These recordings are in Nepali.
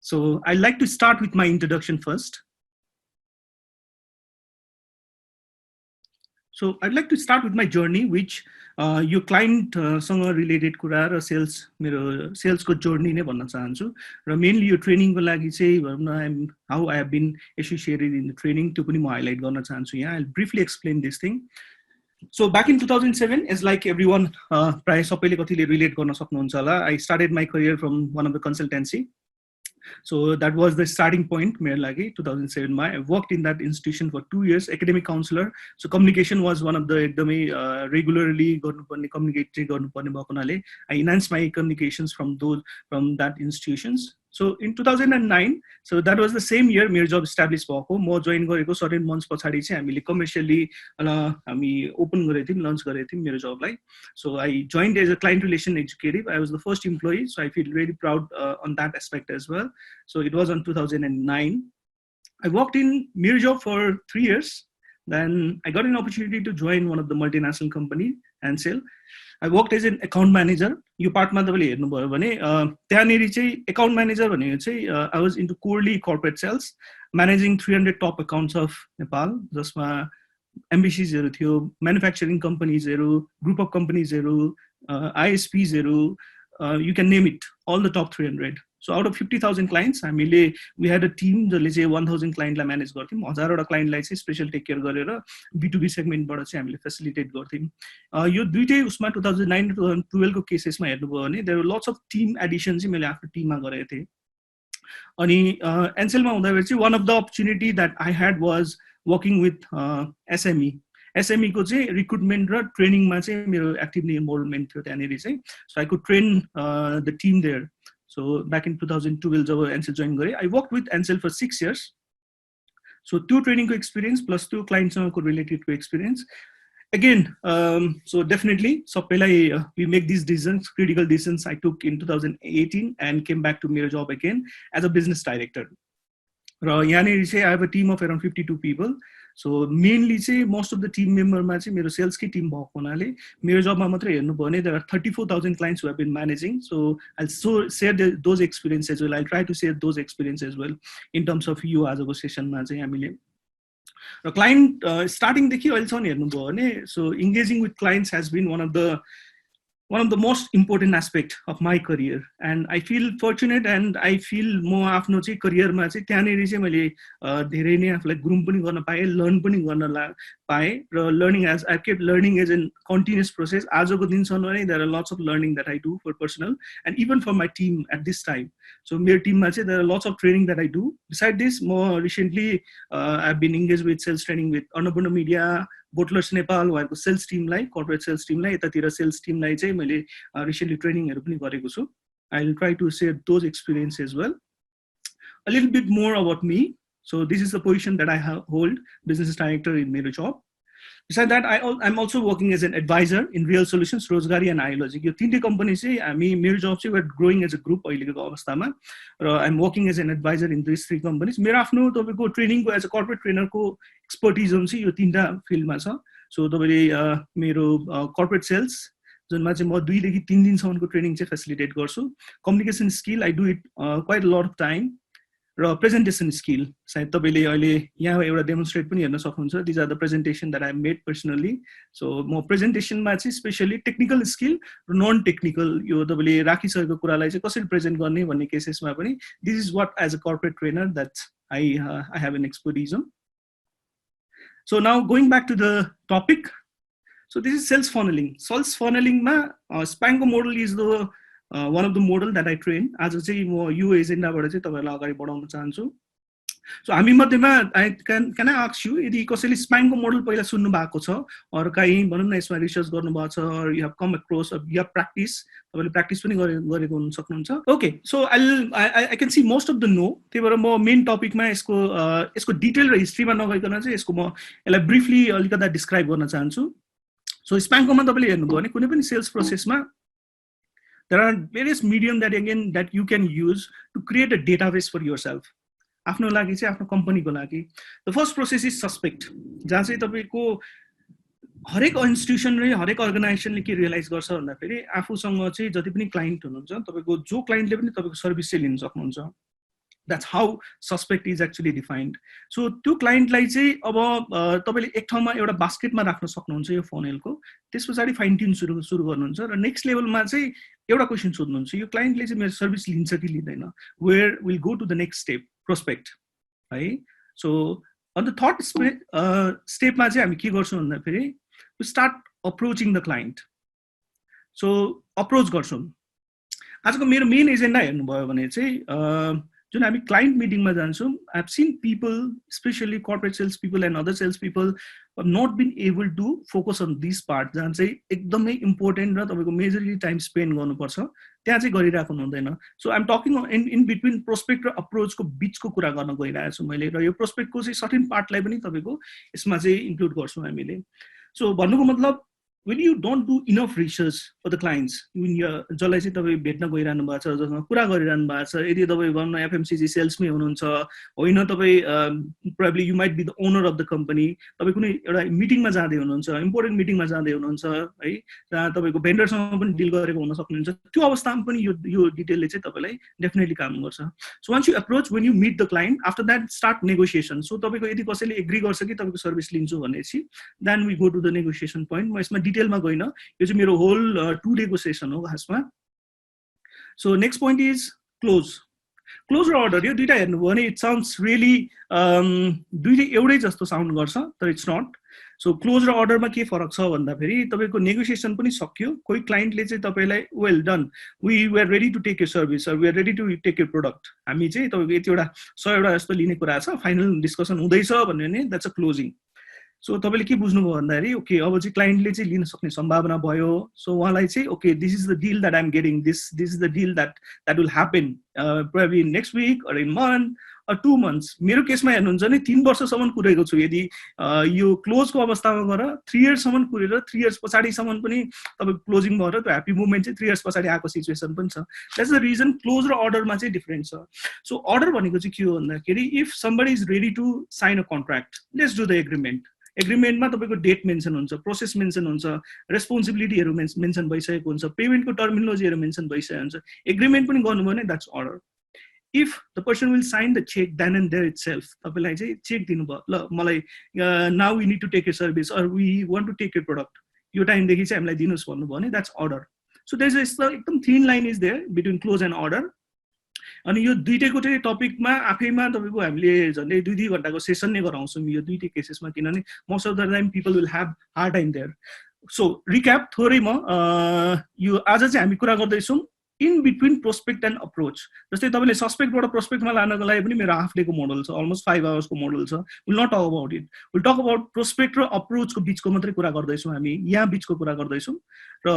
So I'd like to start with my introduction first. So I'd like to start with my journey, which your client सँग related कुरा र मेरो sales को journey नै भन्न चाहन्छु र mainly यो training को लागि चाहिँ भनौँ न how I have been associated in the training त्यो पनि म highlight गर्न चाहन्छु यहाँ. I'll briefly explain this thing. So back in 2007, as like everyone प्राय सबैले कतिले relate गर्न सक्नुहुन्छ होला, I started my career from one of the consultancy. So that was the starting point, मेरो लागि 2007 मा. I worked in that institution for 2 years, academic counselor. So communication was one of the एकदमै regularly गर्नुपर्ने communicate गर्नुपर्ने भएको हुनाले I enhanced my communications from that institutions. So in 2009, so that was the same year MeroJob established भएको. म join गरेको certain months पछाडि चाहिँ हामीले commercially हामी open गरेको थियौं, launch गरेको थियौं MeroJob लाई. So I joined as a client relation executive. I was the first employee, so I feel really proud on that aspect as well. So it was on 2009. I worked in MeroJob for 3 years. Then I got an opportunity to join one of the multinational company, Ansel. I worked as an account manager. यो पार्टमा तपाईले हेर्नुभयो भने त्यहाँनेरि चाहिँ account manager भनेको चाहिँ I was into corely corporate sales, managing 300 top accounts of Nepal, जसमा MBCs हरु थियो, manufacturing companies हरु, group of companies हरु, ISPs हरु, you can name it, all the top 300. So out of 50,000 clients, we had a team जसले चाहिँ 1,000 client लाई manage गर्थ्यौं. 1000 वटा client लाई चाहिँ special take care गरेर B2B segment बाट चाहिँ हामीले facilitate गर्थ्यौं. यो दुईटै उसमा 2009 to 2012 को cases मा हेर्नुभयो भने there were lots of team addition चाहिँ मैले आफ्नो टिममा गरेको थिएँ. अनि Ansel मा हुँदाखेरि चाहिँ one of the opportunity that I had was working with SME. SME को चाहिँ recruitment र training मा चाहिँ मेरो actively involvement थियो त्यहाँनेरि चाहिँ. So I could train the team there. So back in 2012 job Ansel join गरे, I worked with Ansel for 6 years. So 2 training को experience plus 2 clients को related को experience. Again, so definitely सबैलाई we make these decisions, critical decisions I took in 2018 and came back to MeroJob again as a business director. र यहाँनेरि चाहिँ I have a team of around 52 people. So mainly चाहिँ most of the team member मा चाहिँ मेरो sales की team भएको हुनाले MeroJob मा मात्र हेर्नु भयो भने there are 34,000 clients who have been managing. So I'll share those experiences as well. I'll try to share those experiences as well in terms of यो आजको सेसनमा चाहिँ हामीले र client starting देखि अहिलेसम्म हेर्नु भयो भने so engaging with clients has been one of the most important aspect of my career, and I feel fortunate and I feel म आफ्नो चाहिँ करियरमा चाहिँ त्यहाँनेरि चाहिँ मैले धेरै नै आफुलाई ग्रुम पनि गर्न पाएँ, लर्न पनि गर्न पाएँ र learning as I kept learning as a continuous process. आजको दिनसम्म नै there are lots of learning that I do for personal and even for my team at this time. So मेरो टिममा चाहिँ there are lots of training that I do. Beside this, म recently I've been engaged with sales training with Annapurna Media, Botlers Nepal, उहाँको sales team लाई, corporate sales team लाई, यतातिर sales team लाई चाहिँ मैले recently training हरु पनि गरेको छु. I'll try to share those experiences as well. A little bit more about me. So this is the position that I hold, business director in MeroJob. Besides that, I'm also working as an advisor in Real Solutions, Rozgari and iLogic. यो तीनटै company चाहिँ हामी MeroJob चाहिँ we're growing as a group अहिलेको अवस्थामा र I'm working as an advisor in these 3 companies. मेरो आफ्नो तपाईको ट्रेनिङ को as a corporate trainer को expertise चाहिँ यो तीनटा फिल्डमा छ. So तपाईले मेरो corporate sales जुनमा चाहिँ म 2 देखि 3 दिनसम्मको ट्रेनिङ चाहिँ facilitate गर्छु. Communication skill I do it quite a lot of time. र presentation skill सायद तपाईले अहिले यहाँ एउटा demonstrate पनि हेर्न सक्नुहुन्छ. These are the presentation that I made personally. So म presentation मा चाहिँ especially technical skill र non technical यो तपाईले राखिसकेको कुरालाई चाहिँ कसरी present गर्ने भन्ने केसेसमा पनि this is what as a corporate trainer that I have an expertise on. So now going back to the topic. So this is sales funneling. Sales funneling ma Spango model is the one of the model that I train. आज चाहिँ म यो एजेन्डाबाट चाहिँ तपाईहरुलाई अगाडि बढाउन चाहन्छु. So हामी मध्येमा can I ask you यदि कसैले स्पाइङको मोडल पहिला सुन्नु भएको छ अर कहीं भनौं न यसमा रिसर्च गर्नु भएको छ or you have come across or you have practice तपाईले प्र्याक्टिस पनि गरेको हुन सक्नुहुन्छ. Okay, so I can see most of the know. त्यही भएर म मेन टपिकमा यसको डिटेल र हिस्ट्रीमा नगइकन चाहिँ यसको म यसलाई ब्रिफली अलिकता डिस्क्राइब गर्न चाहन्छु. So स्पाइङकोमा तपाईले हेर्नुभयो भने कुनै पनि sales प्रोसेसमा there are various medium that you can use to create a database for yourself. आफ्नो लागि चाहिँ आफ्नो कम्पनीको लागि. The first process is suspect. जहाँ चाहिँ तपाईको हरेक इन्स्टिट्युसन र हरेक अर्गनाइजेसनले के रियलाइज गर्छ भन्दाखेरि आफूसँग चाहिँ जति पनि क्लाइन्ट हुनुहुन्छ तपाईको जो क्लाइन्टले पनि तपाईको सर्भिस चाहिँ लिन सक्नुहुन्छ. That's how suspect is actually defined. So त्यो क्लाइन्टलाई चाहिँ अब तपाईले एक ठाउँमा एउटा बास्केटमा राख्न सक्नुहुन्छ यो फनेलको, त्यस पछाडि फाइन ट्युन सुरु गर्नुहुन्छ र नेक्स्ट लेभलमा चाहिँ एउटा क्वेशन सोध्नुहुन्छ यो क्लाइन्टले चाहिँ मेरो सर्भिस लिन्छ कि लिँदैन, where will go to the next step, prospect है. सो अन द थर्ड स्टेपमा चाहिँ हामी के गर्छौँ भन्दाखेरि we start approaching the client. So approach गर्छौँ. आजको मेरो मेन एजेन्डा हेर्नुभयो भने चाहिँ जुन हामी क्लाइन्ट मिटिङमा जान्छौँ, I have seen people specially corporate sales people and other sales people not been able to focus on this part, जहाँ चाहिँ एकदमै इम्पोर्टेन्ट र तपाईँको मेजरली टाइम स्पेन्ड गर्नुपर्छ त्यहाँ चाहिँ गरिरहेको हुँदैन. So I'm talking in between prospect र अप्रोचको बिचको कुरा गर्न गइरहेको छु मैले, र यो प्रोस्पेक्टको चाहिँ सर्टेन पार्टलाई पनि तपाईँको यसमा चाहिँ इन्क्लुड गर्छौँ हामीले. सो भन्नुको मतलब when you don't do enough research for the clients, जसलाई चाहिँ तपाईँ भेट्न गइरहनु भएको छ, जसमा कुरा गरिरहनु भएको छ, यदि तपाईँ भनौँ न एफएमसिजी सेल्समै हुनुहुन्छ, होइन तपाईँ probably you might be the owner of the company, तपाईँ कुनै एउटा मिटिङमा जाँदै हुनुहुन्छ, इम्पोर्टेन्ट मिटिङमा जाँदै हुनुहुन्छ है, जहाँ तपाईँको भेन्डरसँग पनि डिल गरेको हुन सक्नुहुन्छ, त्यो अवस्थामा पनि यो डिटेलले चाहिँ तपाईँलाई डेफिनेटली काम गर्छ. So once you approach, when you meet the client, after that start negotiation. सो तपाईँको यदि कसैले एग्री गर्छ कि तपाईँको सर्भिस लिन्छु भनेपछि then we go to the negotiation point. म यसमा डिटेलमा गइन, यो चाहिँ मेरो होल 2 डेको सेसन हो खासमा. So next point is close. Close र अर्डर, यो दुईटा हेर्नुभयो भने इट साउन्ड्स रियली दुईटै एउटै जस्तो साउन्ड गर्छ, तर इट्स नट. सो क्लोज र अर्डरमा के फरक छ भन्दाखेरि तपाईँको नेगोसिएसन पनि सक्यो, कोही क्लाइन्टले चाहिँ तपाईँलाई well done, we are ready to take your service, we are ready to take your product, हामी चाहिँ तपाईँको यतिवटा 100 जस्तो लिने कुरा छ, फाइनल डिस्कसन हुँदैछ भन्यो भने द्याट्स अ क्लोजिङ. सो तपाईँले के बुझ्नुभयो भन्दाखेरि ओके अब चाहिँ क्लाइन्टले चाहिँ लिन सक्ने सम्भावना भयो. सो उहाँलाई चाहिँ okay this is the deal that I am getting, this is the deal that will happen probably next week or in month or 2 months. मेरो केसमा हेर्नुहुन्छ भने 3 वर्षसम्म कुरेको छु. यदि यो क्लोजको अवस्थामा गएर 3 yearsसम्म कुरेर 3 years पछाडिसम्म पनि तपाईँको क्लोजिङ भएर त्यो ह्याप्पी मुभमेन्ट चाहिँ 3 years पछाडि आएको सिचुएसन पनि छ. द्याट्स द रिजन क्लोज र अर्डरमा चाहिँ डिफरेन्ट छ. सो अर्डर भनेको चाहिँ के हो भन्दाखेरि if somebody is ready to sign a contract, let's do the agreement. एग्रिमेन्टमा तपाईँको डेट मेन्सन हुन्छ, प्रोसेस मेन्सन हुन्छ, रेस्पोन्सिबिलिटीहरू मेन्सन भइसकेको हुन्छ, पेमेन्टको टर्मिनोलोजीहरू मेन्सन भइसकेको हुन्छ. एग्रिमेन्ट पनि गर्नुभयो भने that's order. If the person will sign the cheque then and there itself, तपाईँलाई चाहिँ चेक दिनुभयो, ल मलाई now we need to take your service or we want to take your product, यो टाइमदेखि चाहिँ हामीलाई दिनुहोस् भन्नुभयो भने that's order. So there is एकदम thin line is there between close and order. अनि यो दुईटैको चाहिँ टपिकमा आफैमा तपाईँको हामीले झन्डै 2-2 घन्टाको सेसन नै गराउँछौँ यो दुईटै केसेसमा, किनभने most of the time people will have hard time there. So recap थोरै म यो आज चाहिँ हामी कुरा गर्दैछौँ in between prospect and approach. जस्तै तपाईँले सस्पेक्टबाट प्रोस्पेक्टमा लानको लागि पनि मेरो हाफ डेको मोडल छ, अलमोस्ट 5 hours को मोडल छ. Will not talk about it, will talk about prospect र अप्रोचको बिचको मात्रै कुरा गर्दैछौँ हामी, यहाँ बिचको कुरा गर्दैछौँ. र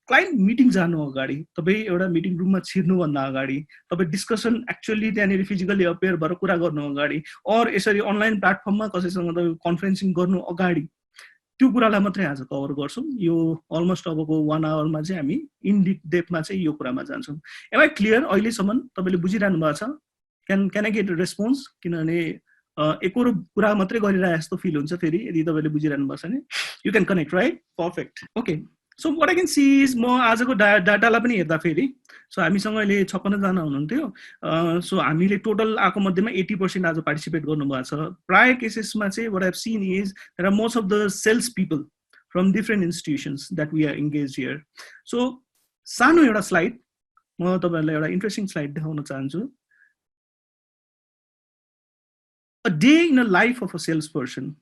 क्लाइन्ट मिटिङ जानु अगाडि, तपाईँ एउटा मिटिङ रुममा छिर्नुभन्दा अगाडि, तपाईँ डिस्कसन एक्चुअली त्यहाँनिर फिजिकली अपेयर भएर कुरा गर्नु अगाडि, अर यसरी अनलाइन प्लेटफर्ममा कसैसँग तपाईँ कन्फरेन्सिङ गर्नु अगाडि, त्यो कुरालाई मात्रै आज कभर गर्छौँ. यो अलमोस्ट अबको 1 hourमा चाहिँ हामी इन डेप्थमा चाहिँ यो कुरामा जान्छौँ. Am I clear? अहिलेसम्म तपाईँले बुझिरहनु भएको छ? Can I get response? किनभने एकरो कुरा मात्रै गरिरहे जस्तो फिल हुन्छ फेरि यदि तपाईँले बुझिरहनु भएको छ भने. You can connect right? Perfect. Okay, so what I can see is म आजको डाटालाई पनि हेर्दाखेरि सो हामीसँग अहिले 56 जना हुनुहुन्थ्यो. सो हामीले टोटल आएको मध्येमा 80% आज पार्टिसिपेट गर्नुभएको छ. प्राय केसेसमा चाहिँ what I have seen is there are most of the sales people from different institutions that we are engage here. So सानो एउटा स्लाइड म तपाईँहरूलाई एउटा इन्ट्रेस्टिङ स्लाइड देखाउन चाहन्छु. A day in a life of a sales person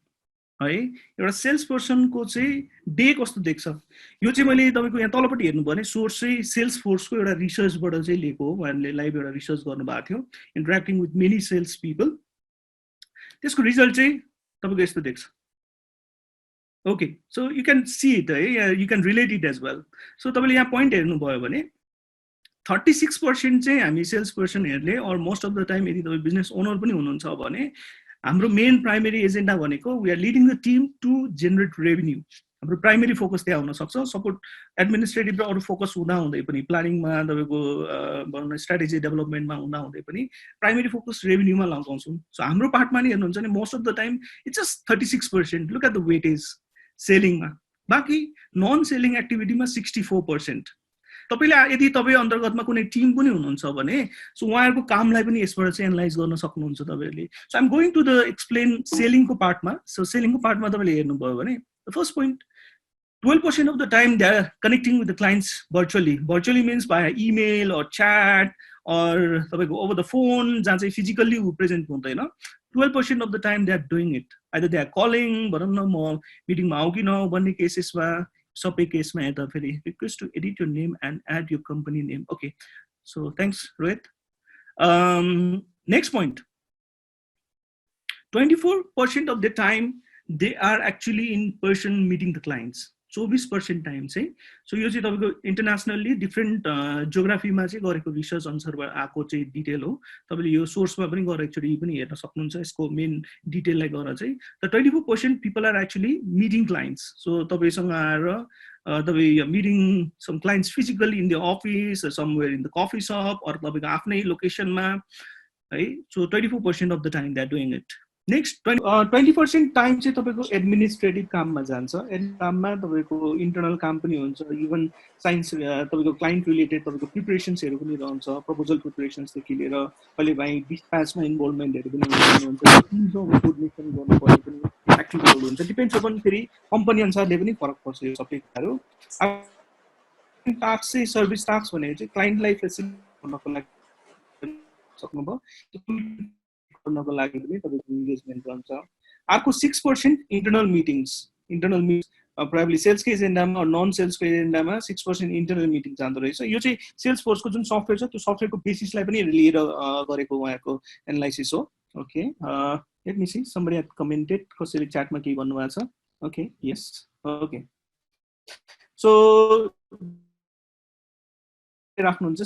है. एउटा सेल्स पर्सनको चाहिँ डे कस्तो देख्छ, यो चाहिँ मैले तपाईँको यहाँ तलपट्टि हेर्नुभयो भने सोर्स चाहिँ सेल्स फोर्सको एउटा रिसर्चबाट चाहिँ लिएको हो. उहाँहरूले लाइभ एउटा रिसर्च गर्नुभएको थियो, interacting with many sales people. त्यसको रिजल्ट चाहिँ तपाईँको यस्तो देख्छ. Okay, so you can see it है, you can relate it as well. So तपाईँले यहाँ पोइन्ट हेर्नुभयो भने 36% चाहिँ हामी सेल्स पर्सनहरूले, or most of the time यदि तपाईँ बिजनेस ओनर पनि हुनुहुन्छ भने हाम्रो मेन प्राइमेरी एजेन्डा भनेको we are leading the team to generate revenue. हाम्रो प्राइमेरी फोकस त्यहाँ हुनसक्छ. सपोर्ट एडमिनिस्ट्रेटिभ र अरू फोकस हुँदाहुँदै पनि, प्लानिङमा तपाईँको स्ट्राटेजी डेभलपमेन्टमा हुँदाहुँदै पनि प्राइमेरी फोकस रेभेन्यूमा लगाउँछौँ. सो हाम्रो पार्टमा नि हेर्नुहुन्छ भने most of the time it's just 36%. Look at the weightage सेलिङमा. बाँकी नन सेलिङ एक्टिभिटीमा 64%. तपाईले यदि तपाईँ अन्तर्गतमा कुनै टिम पनि हुनुहुन्छ भने सो उहाँहरुको कामलाई पनि यसबाट चाहिँ एनालाइज गर्न सक्नुहुन्छ तपाईहरुले so I am going to the explain सेलिङको पार्टमा सो सेलिङको पार्टमा तपाईले हेर्नुभयो भने the first point 12% of the time they are connecting with the clients virtually. Virtually means by email or chat or over the phone, physically present. 12% of the time they are doing it. Either they are calling, meeting cases, case request to edit your name and add your company name. Okay, so thanks, Rohit. Next point. 24% of the time they are actually in person meeting the clients. 24% time चाहिँ सो यो चाहिँ तपाईको इन्टरनेशनली डिफरेन्ट जियोग्राफीमा चाहिँ गरेको रिसर्च अनुसारबाट आएको चाहिँ डिटेल हो तपाईले यो सोर्समा पनि गएर एकचोटी पनि हेर्न सक्नुहुन्छ यसको मेन डिटेललाई गएर चाहिँ the 24% people are actually meeting clients so तपाईसँग आएर तपाईँ meeting some clients physically in the office somewhere in the coffee shop or तपाईको आफ्नै लोकेसनमा है so 24% of the time they are doing it next 20% time चाहिँ तपाईको एडमिनिस्ट्रेटिभ काममा जान्छ काममा तपाईको इन्टरनल काम पनि हुन्छ इभन साइन्स तपाईको क्लाइन्ट रिलेटेड तपाईको प्रिपरेसन्सहरु पनि रहन्छ प्रपोजल प्रिपरेसन्सदेखि लिएर कहिलेकाहीँ डिस्प्याचमा इन्भल्भमेन्टहरु पनि हुन्छ टिमसँग कोर्डिनेसन गर्नुपर्ने पनि एक्टिभिटीहरु हुन्छ डिपेन्ड्स अपन फेरि कम्पनी अनुसारले पनि फरक पर्छ यो सबै कुराहरु टास्क चाहिँ सर्भिस टास्क भनेको चाहिँ क्लाइन्टलाई फेसिलिटेट गर्नको लागि सक्नुभयो गर्नको लागि पनि तपाईको इन्गेजमेन्ट रहन्छ अर्को 6% इन्टरनल मिटिङ्स प्रोबब्ली सेल्सको एजेन्डामा नन सेल्सको एजेन्डामा 6% इन्टरनल मिटिङ जाँदो रहेछ यो चाहिँ सेल्स फोर्सको जुन सफ्टवेयर छ त्यो सफ्टवेयरको बेसिसलाई पनि लिएर गरेको उहाँको एनालाइसिस हो okay let me C somebody had commented कसैले च्याटमा केही भन्नु भएको छ ओके यस ओके सो राख्नुहुन्छ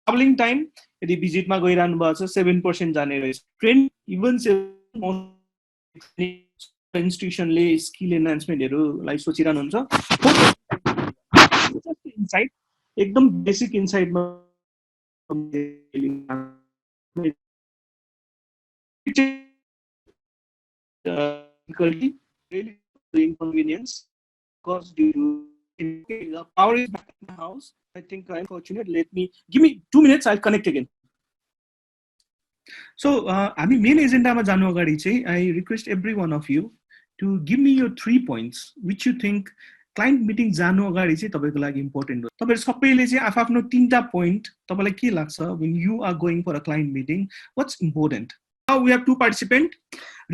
ट्राभलिङ टाइम यदि भिजिटमा गइरहनु भएको छ 7% जाने रहेछ ट्रेन इभन इन्स्टिट्युसनले स्किल एनहान्समेन्टहरुलाई सोचिरहनु हुन्छ इनसाइट एकदम basic इनसाइटमा inconvenience caused due to the power is back in the house. I think I'm fortunate. Give me 2 minutes. I'll connect again. So, हामी main agenda मा जानु अगाडि चाहिँ I request every one of you to give me your 3 points which you think client meeting जानु अगाडि चाहिँ तपाईको लागि important हो. तपाईहरु सबैले चाहिँ आफ्नो तीनटा point तपाईलाई के लाग्छ when you are going for a client meeting what's important? Now we have 2 participants.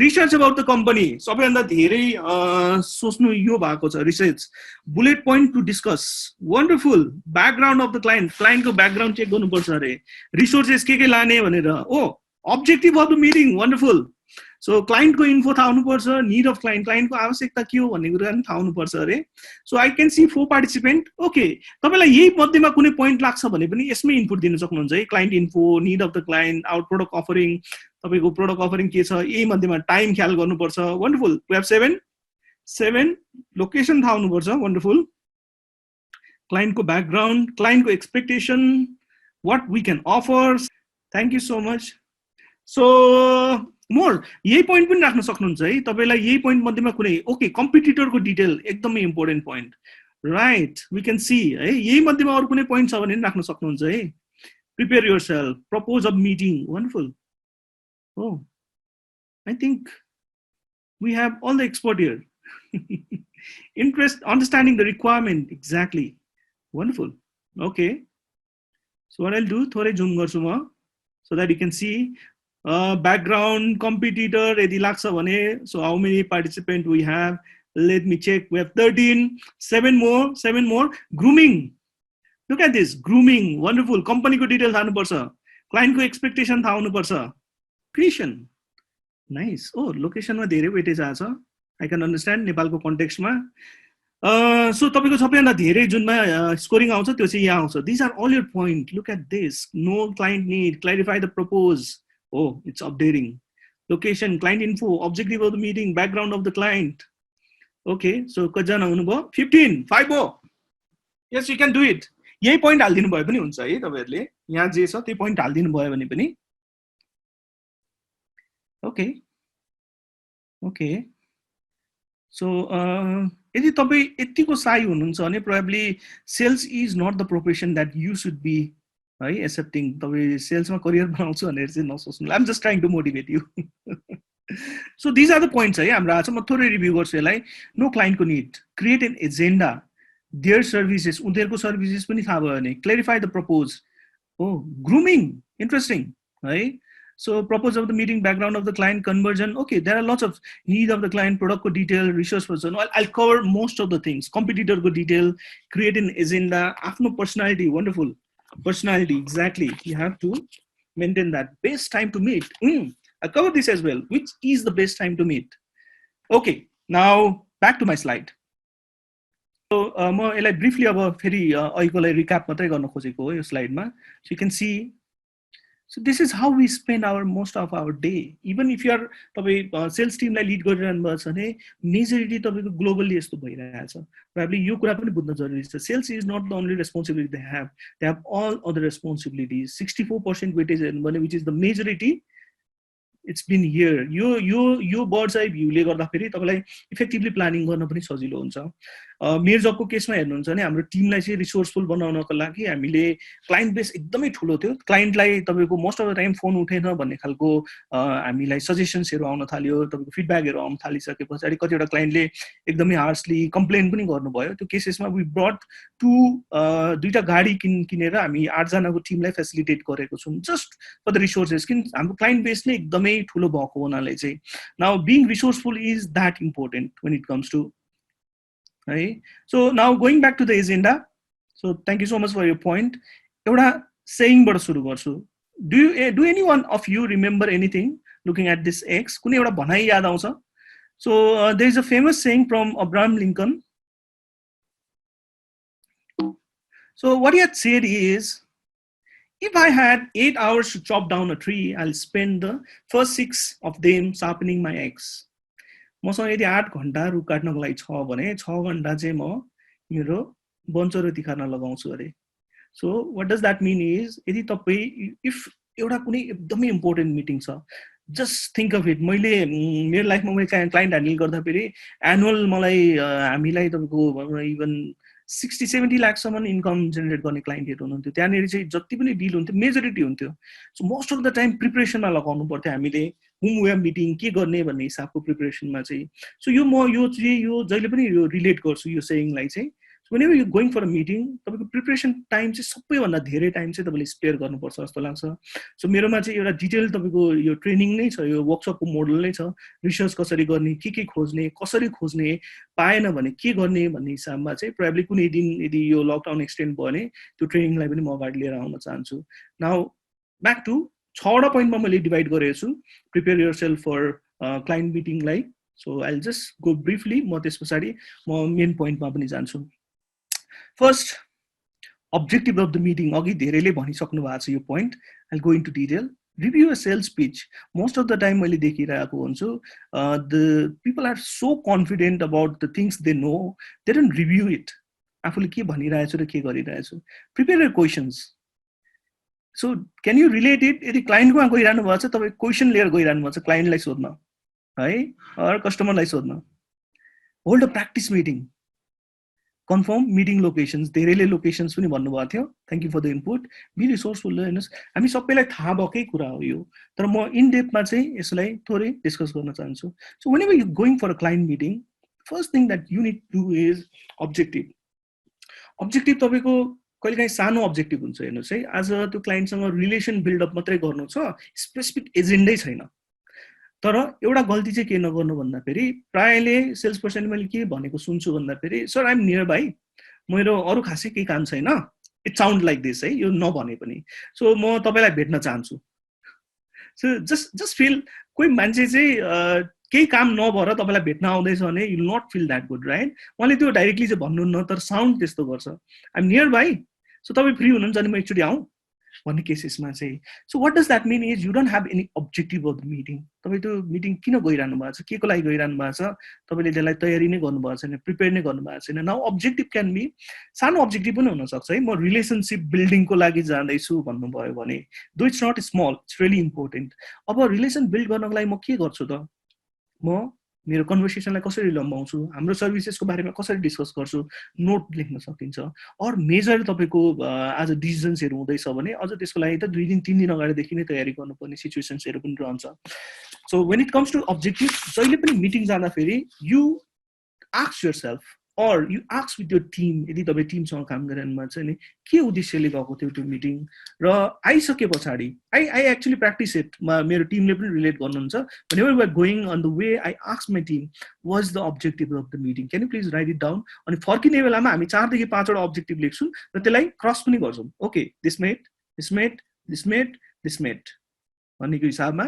Research about the company. सबैभन्दा धेरै सोच्नु यो भएको छ research bullet point to discuss wonderful background of the client को ब्याकग्राउन्ड चेक गर्नुपर्छ अरे रिसोर्सेस के लाने भनेर ओ objective of the meeting wonderful so क्लाइन्टको इन्फो थाहा हुनुपर्छ निड अफ क्लाइन्टको आवश्यकता के हो भन्ने कुरा पनि थाहा हुनुपर्छ अरे so I can see 4 participant okay तपाईलाई यही मध्येमा कुनै पोइन्ट लाग्छ भने पनि यसमै इनपुट दिन सक्नुहुन्छ है client info need of the client out product offering तपाईको प्रोडक्ट अफरिङ के छ यही मध्येमा टाइम ख्याल गर्नुपर्छ वन्डरफुल वी हैव 7 लोकेसन थाहा हुनुपर्छ वन्डरफुल क्लाइन्टको ब्याकग्राउन्ड क्लाइन्टको expectation what we can offer thank you so much so more यही पोइन्ट पनि राख्न सक्नुहुन्छ है तपाईलाई यही पोइन्ट मध्येमा कुनै ओके कम्पिटिटरको डिटेल एकदमै important point right we can see है यही मध्येमा अरु कुनै पोइन्ट छ भने पनि राख्न सक्नुहुन्छ है prepare yourself propose a meeting wonderful Oh, I think we have all the expert here. Interest, understanding the requirement exactly. Wonderful. Okay. So what I'll do, थोरै zoom गर्छु म so that you can see background, competitor, यदि लाग्छ भने so how many participants we have? Let me check. We have 13. 7 more. Grooming. Look at this. Grooming. Wonderful. Company को details थाहा हुनुपर्छ. Client को expectation थाहा हुनुपर्छ. Creation. Nice. Oh, location मा धेरै वेटेज आछ. I can understand नेपालको कन्टेक्स्ट मा. So तपाईको सबैभन्दा धेरै जुनमा स्कोरिङ आउँछ त्यो चाहिँ यहाँ आउँछ. These are all your point. Look at this. No client need. Clarify the propose. Oh, it's updating. Location, client info, objective of the meeting, background of the client. Okay. So कतिजना हुनुभयो? 15. 5 हो. Yes, you can do it. यही पोइन्ट हाल्दिनु भयो पनि हुन्छ है तपाईहरुले. यहाँ जे छ त्यही पोइन्ट हाल्दिनु भयो भने पनि Okay. So यदि तपाईँ यतिको साई हुनुहुन्छ भने probably sales is not the profession that you should be है एक्सेप्टिङ। तपाईँ सेल्समा करियर बनाउँछु भनेर चाहिँ नसोच्नु। I'm just trying to motivate you. So these are the points है हाम्रो आज। म थोरै रिभ्यू गर्छु यसलाई। नो क्लाइन्टको need, create an agenda, their services, उनीहरूको सर्भिसेस पनि थाहा भयो भने, क्लेरिफाई द प्रपोज, हो ग्रुमिङ, इन्ट्रेस्टिङ है। So purpose of the meeting, background of the client, conversion. Okay, there are lots of need of the client, product ko detail, resource person. I'll cover most of the things. Competitor ko detail, create an agenda, afno personality, wonderful. Personality, exactly. You have to maintain that. Best time to meet. I'll cover this as well. Which is the best time to meet? Okay, now back to my slide. So म यसलाई briefly अब फेरि अहिलेकोलाई recap मात्रै गर्न खोजेको हो यो स्लाइडमा. So you can see. So this is how we spend most of our day. Even if you are sales team like lead गरिरहनु भएको छ भने मेजोरिटी तपाईको ग्लोबली यस्तो भइरहेछ। Probably यो कुरा पनि बुझ्न जरुरी छ। Sales is not the only responsibility they have. They have all other responsibilities. 64% weightage हेर्नु भने which is the majority. It's been here. यो बर्ड्स आई भ्यूले गर्दाखेरि तपाईलाई इफेक्टिभली प्लानिङ गर्न पनि सजिलो हुन्छ। मेरोजबको केसमा हेर्नुहुन्छ भने हाम्रो टिमलाई चाहिँ रिसोर्सफुल बनाउनको लागि हामीले क्लाइन्ट बेस एकदमै ठुलो थियो। क्लाइन्टलाई तपाईको most of the time phone उठेन भन्ने खालको हामीलाई सजेसन्सहरु आउन थाल्यो, तपाईको फिडब्याकहरु आउन थालिसके पछाडी कतिवटा क्लाइन्टले एकदमै हार्सली कम्प्लेन पनि गर्नुभयो। त्यो केसेसमा वी ब्रट दुईटा गाडी किनेर हामी 8 जनाको टिमलाई फेसिलिटेट गरेको छौं जस्ट फर द रिसोर्सेस। किन हाम्रो क्लाइन्ट बेस नै एकदमै ठुलो भएको हुनाले चाहिँ now being resourceful is that important when it comes to है। So now going back to the agenda. So thank you so much for your point. एउटा सेयिङबाट सुरु गर्छु। Do anyone of you remember anything looking at this X? कुनै एउटा भनाइ याद आउँछ? So there is a famous saying from Abraham Lincoln. So what he had said is, if I had 8 hours to chop down a tree, I'll spend the first 6 of them sharpening my axe. मसँग यदि 8 घण्टा रुख काट्नको लागि छ भने 6 घण्टा चाहिँ म मेरो बन्चरो तिखार्न लगाउँछु अरे। So what does that mean is, यदि तपाई इफ एउटा कुनै एकदमै इम्पोर्टेन्ट मिटिङ छ, जस्ट थिंक अफ इट। मैले मेरो लाइफमा मैले क्लाइन्ट ह्यान्डल गर्दा फेरि एनुअल मलाई हामीलाई तपाईको इभन 60-70 लाखसम्म इन्कम जेनेरेट गर्ने क्लाइन्टहरु हुनुहुन्थ्यो। त्यहाँनेरि चाहिँ जति पनि डिल हुन्थ्यो मेजोरिटी हुन्थ्यो। So most of the time प्रिपरेसनमा लगाउनु पर्थ्यो हामीले, हुम वे आर मिटिङ के गर्ने भन्ने हिसाबको प्रिपरेसनमा चाहिँ। सो यो जहिले पनि यो रिलेट गर्छु यो सेयिङलाई चाहिँ। So whenever you going for a meeting, तपाईको प्रिपरेसन टाइम चाहिँ सबैभन्दा धेरै टाइम चाहिँ तपाईले स्पेयर गर्नुपर्छ जस्तो लाग्छ। सो मेरोमा चाहिँ एउटा डिटेल तपाईको यो ट्रेनिङ नै छ, यो वर्कसपको मोडल नै छ। रिसर्च कसरी गर्ने, के खोज्ने, कसरी खोज्ने, पाएन भने के गर्ने भन्ने हिसाबमा चाहिँ प्रोबेबली कुनै दिन यदि यो लकडाउन एक्सटेन्ड भयो भने त्यो ट्रेनिङलाई पनि म अगाडि लिएर आउन चाहन्छु। नाउ ब्याक टु 6वटा पोइन्टमा मैले डिभाइड गरेको छु प्रिपेयर योरसेल्फ फर क्लाइन्ट मिटिङलाई। So I will just go briefly, म त्यसपछि म मेन पोइन्टमा पनि जान्छु। First, objective of the meeting. अघि धेरैले भनिसक्नु भएको छ यो point. I'll go into detail. Review a sales pitch. Most of the time मैले देखिरहेको हुन्छु the people are so confident about the things they know, they don't review it. आफूले के भनिरहेछु र के गरिरहेछु। Prepare your questions. So can you relate it? यदि क्लाइन्टमा गइरहनु भएको छ, तपाई क्वेशन लिएर गइरहनु भएको छ क्लाइन्टलाई सोध्न है अर कस्टमरलाई सोध्न। Hold a practice meeting. Confirm meeting locations. धेरैले लोकेशन्स पनि भन्नुभएको थियो। Thank you for the input. Be resourceful हेर्नुस्, हामी सबैलाई थाहा भएकै कुरा हो यो, तर म इन डेप्थमा चाहिँ यसलाई थोरै डिस्कस गर्न चाहन्छु। So whenever you going for a client meeting, first thing that you need to do is objective. objective तपाईको कहिलेकाहीँ सानो objective हुन्छ हेर्नुस् है। आज त्यो क्लाइन्टसँग रिलेसन बिल्ड अप मात्रै गर्नु छ, स्पेसिफिक एजेन्डै छैन। तर एउटा गल्ती चाहिँ के नगर्नु भन्दा फेरि प्रायले सेल्स पर्सनले मैले के भनेको सुन्छु भन्दा फेरि, sir I am nearby, मेरो अरु खासै केही काम छैन। इट साउन्ड लाइक दिस है, यो नभने पनि। सो म तपाईलाई भेट्न चाहन्छु। सो जस्ट फिल कोही मान्छे चाहिँ केही काम नभएर तपाईलाई भेट्न आउँदैछ भने you will not feel that good, right? उहाँले त्यो डाइरेक्टली चाहिँ भन्नुहुन्न, तर साउन्ड त्यस्तो गर्छ। I am nearby, so तपाई फ्री हुनुहुन्छ भने म एकचोटी आउँ भन्ने केसेसमा चाहिँ। So what does that mean is you don't have any objective of the meeting. तपाई त्यो मिटिङ किन गइरहनु भएको छ, केको लागि गइरहनु भएको छ, तपाईले त्यसलाई तयारी नै गर्नु भएको छैन, प्रिपेयर नै गर्नु भएको छैन। नाउ ऑब्जेक्टिभ क्यान बी सानो ऑब्जेक्टिभ पनि हुन सक्छ है। म रिलेसनशिप बिल्डिङको लागि जाँदैछु भन्नुभयो भने though it's not small, it's really important. अब रिलेसन बिल्ड गर्नको लागि म के गर्छु त? म मेरो कन्भर्सेसनलाई कसरी लम्बाउँछु, हाम्रो सर्भिसेसको बारेमा कसरी डिस्कस गर्छु, नोट लेख्न सकिन्छ। अर मेजर तपाईँको आज डिसिजन्सहरू हुँदैछ भने अझ त्यसको लागि त 2 दिन 3 दिन अगाडिदेखि नै तयारी गर्नुपर्ने सिचुएसन्सहरू पनि रहन्छ। So when it comes to objective, जहिले पनि मिटिङ जाँदाखेरि you ask yourself or you ask with your team, यदि तपाईँ टिमसँग काम गरिरहनु छ नि के उद्देश्यले गएको थियो त्यो मिटिङ, र आइसके पछाडि आई एक्चुअली प्र्याक्टिस इट, मेरो टिमले पनि रिलेट गर्नुहुन्छ। whenever we are going on the way, I ask my team what is the objective of the meeting, can you please write it down। अनि फर्किने बेलामा हामी 4 देखि 5 वटा अब्जेक्टिभ लेख्छौँ र त्यसलाई क्रस पनि गर्छौँ। Okay, this met this met this met this met भन्नेको हिसाबमा।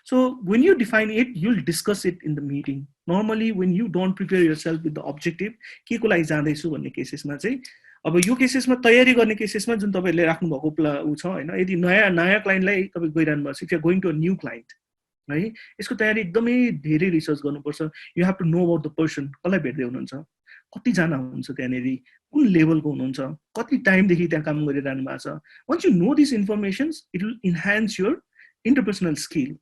So when you define it, you'll discuss it in the meeting। normally when you don't prepare yourself with the objective, के को लागि जाँदैछु भन्ने केसेसमा चाहिँ, अब यो केसेसमा तयारी गर्ने केसेसमा जुन तपाईँले राख्नु भएको उ छ हैन, यदि नयाँ क्लाइन्टलाई तपाईँ गइरहनु भएको छ, if you are going to a new client है, यसको तयारी एकदमै धेरै रिसर्च गर्नुपर्छ। You have to know about the person, कसलाई भेट्दै हुनुहुन्छ, कतिजना हुनुहुन्छ त्यहाँनेरि, कुन लेभलको हुनुहुन्छ, कति टाइमदेखि त्यहाँ काम गरिरहनु भएको छ। Once you know this informations, it will enhance your interpersonal skill.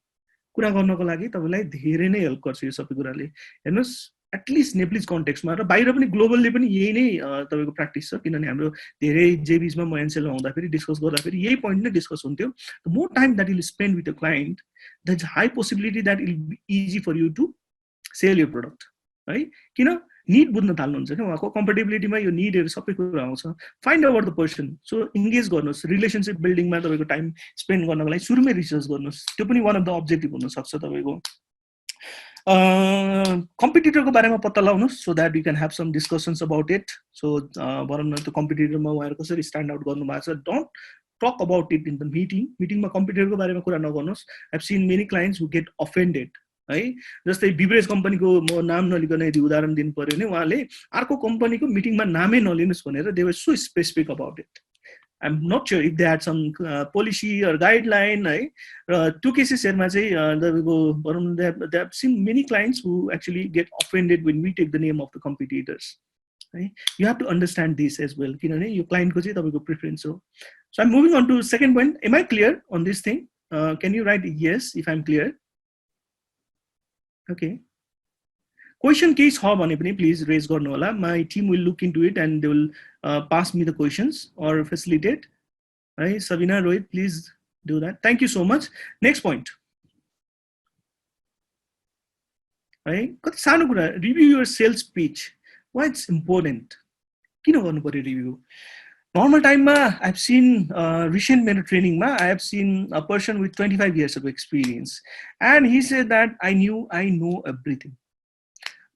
कुरा गर्नको लागि तपाईँलाई धेरै नै हेल्प गर्छ यो सबै कुराले। हेर्नुहोस्, एटलिस्ट नेप्लिज कन्टेक्स्टमा र बाहिर पनि ग्लोबलले पनि यही नै तपाईँको प्र्याक्टिस छ, किनभने हाम्रो धेरै जेबिजमा म एनसेलमा हुँदाखेरि डिस्कस गर्दाखेरि यही पोइन्ट नै डिस्कस हुन्थ्यो। The more time that will spend with the client, that is high possibility that it will be easy for you to sell your product है। किन निड बुझ्न थाल्नुहुन्छ नि, उहाँको कम्फर्टेबिलिटीमा यो निडहरू सबै कुरा आउँछ। Find out the person, so engage गर्नुहोस्। रिलेसनसिप बिल्डिङमा तपाईँको टाइम स्पेन्ड गर्नको लागि सुरुमै रिसर्च गर्नुहोस्, त्यो पनि वान अफ द अब्जेक्टिभ हुनसक्छ तपाईँको। कम्पिटिटरको बारेमा पत्ता लगाउनुहोस्, so that you can have some discussions about it. So भनौँ न त्यो कम्पिटिटरमा उहाँहरू कसरी स्ट्यान्ड आउट गर्नु भएको छ, don't talk about it in the मिटिङमा कम्पिटिटरको बारेमा कुरा नगर्नुहोस्। I have seen many clients who get offended है। जस्तै बिभरेज कम्पनीको म नाम नलिकन यदि उदाहरण दिनु पर्यो भने, उहाँले अर्को कम्पनीको मिटिङमा नामै नलिनुहोस् भनेर they were so specific about it. I am not sure if they had some policy or guideline है। र त्यो केसेसहरूमा चाहिँ तपाईँको भनौँ न, they have seen many clients who actually get offended when we take the name of the competitors है। You have to understand this as well, किनभने यो क्लाइन्टको चाहिँ तपाईँको प्रिफरेन्स हो। So I'm moving on to second point. Am I clear on this thing? Can you write yes if I am clear? Okay. Question केही छ भने पनि please raise गर्नु होला. My team will look into it and they will pass me the questions or facilitate. Right, Sabina, Rohit, please do that. Thank you so much. Next point. Right, कति सानो कुरा, review your sales pitch. Why it's important? किन गर्नु पर्यो review? Normal time ma, I've seen recent mero training ma, I have seen a person with 25 years of experience, and he said that I know everything,